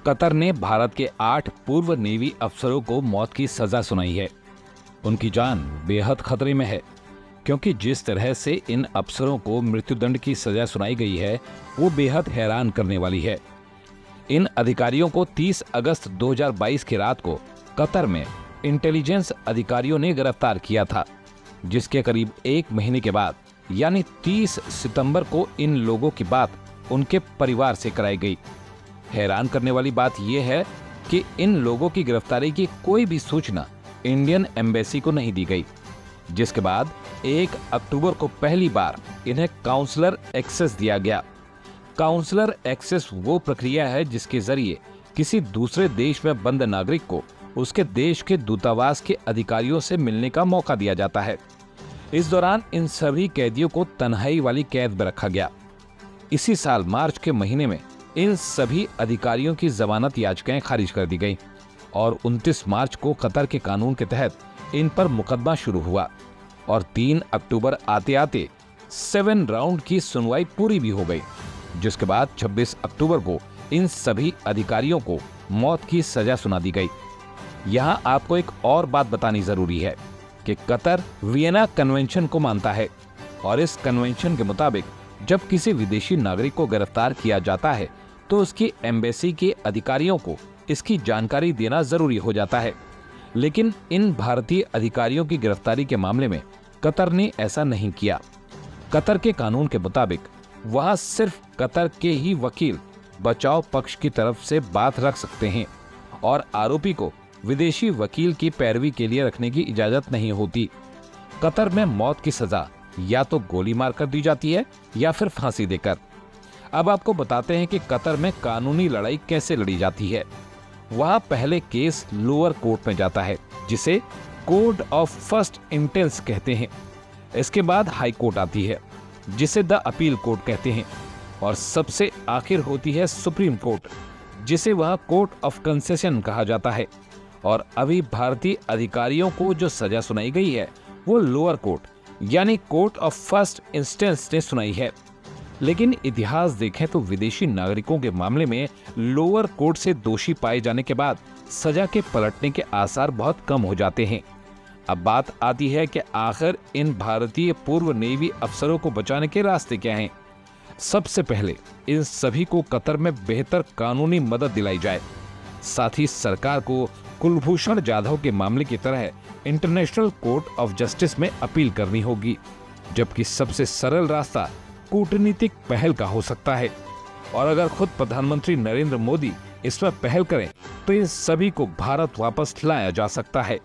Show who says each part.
Speaker 1: Qatar ने भारत के 8 पूर्व नेवी अफसरों को मौत की सजा सुनाई है। उनकी जान बेहद खतरे में है, क्योंकि जिस तरह से इन अफसरों को मृत्युदंड की सजा सुनाई गई है वो बेहद हैरान करने वाली है। इन अधिकारियों को 30 अगस्त 2022 की रात को कतर में इंटेलिजेंस अधिकारियों ने गिरफ्तार किया था, जिसके करीब 1 महीने के बाद यानी 30 सितंबर को इन लोगों की बात उनके परिवार से कराई गई। हैरान करने वाली बात यह है कि इन लोगों की गिरफ्तारी की कोई भी सूचना इंडियन एम्बेसी को नहीं दी गई, जिसके बाद 1 अक्टूबर को पहली बार इन्हें काउंसलर एक्सेस दिया गया। काउंसलर एक्सेस वो प्रक्रिया है जिसके जरिए किसी दूसरे देश में बंद नागरिक को उसके देश के दूतावास के अधिकारियों से मिलने का मौका दिया जाता है। इस दौरान इन सभी कैदियों को तन्हाई वाली कैद में रखा गया। इसी साल मार्च के महीने में इन सभी अधिकारियों की जमानत याचिकाएं खारिज कर दी गई और 29 मार्च को कतर के कानून के तहत इन पर मुकदमा शुरू हुआ और 3 अक्टूबर आते आते 7 राउंड की सुनवाई पूरी भी हो गई, जिसके बाद 26 अक्टूबर को इन सभी अधिकारियों को मौत की सजा सुना दी गई। यहाँ आपको एक और बात बतानी जरूरी है कि कतर वियना कन्वेंशन को मानता है और इस कन्वेंशन के मुताबिक जब किसी विदेशी नागरिक को गिरफ्तार किया जाता है तो उसकी एम्बेसी के अधिकारियों को इसकी जानकारी देना जरूरी हो जाता है। लेकिन इन भारतीय अधिकारियों की गिरफ्तारी के मामले में कतर ने ऐसा नहीं किया। कतर के कानून के मुताबिक वहां सिर्फ कतर के ही वकील बचाव पक्ष की तरफ से बात रख सकते हैं और आरोपी को विदेशी वकील की पैरवी के लिए रखने की इजाजत नहीं होती। कतर में मौत की सजा या तो गोली मारकर दी जाती है या फिर फांसी देकर। अब आपको बताते हैं कि कतर में कानूनी लड़ाई कैसे लड़ी जाती है। वहां पहले केस लोअर कोर्ट में जाता है, जिसे कोर्ट ऑफ फर्स्ट इंटेंस कहते हैं। इसके बाद हाई कोर्ट आती है, जिसे द अपील कोर्ट कहते हैं, और सबसे आखिर होती है सुप्रीम कोर्ट, जिसे वहां कोर्ट ऑफ कंसेशन कहा जाता है। और अभी भारतीय अधिकारियों को जो सजा सुनाई गई है वो लोअर कोर्ट यानी कोर्ट ऑफ फर्स्ट इंस्टेंस ने सुनाई है। लेकिन इतिहास देखें तो विदेशी नागरिकों के मामले में लोअर कोर्ट से दोषी पाए जाने के बाद सजा के पलटने के आसार बहुत कम हो जाते हैं। अब बात आती है कि आखिर इन भारतीय पूर्व नेवी अफसरों को बचाने के रास्ते क्या हैं। सबसे पहले इन सभी को कतर में बेहतर कानूनी मदद दिलाई जाए। साथ ही सरकार को कुलभूषण जाधव के मामले की तरह इंटरनेशनल कोर्ट ऑफ जस्टिस में अपील करनी होगी, जबकि सबसे सरल रास्ता कूटनीतिक पहल का हो सकता है। और अगर खुद प्रधानमंत्री नरेंद्र मोदी इसमें पहल करें तो इन सभी को भारत वापस लाया जा सकता है।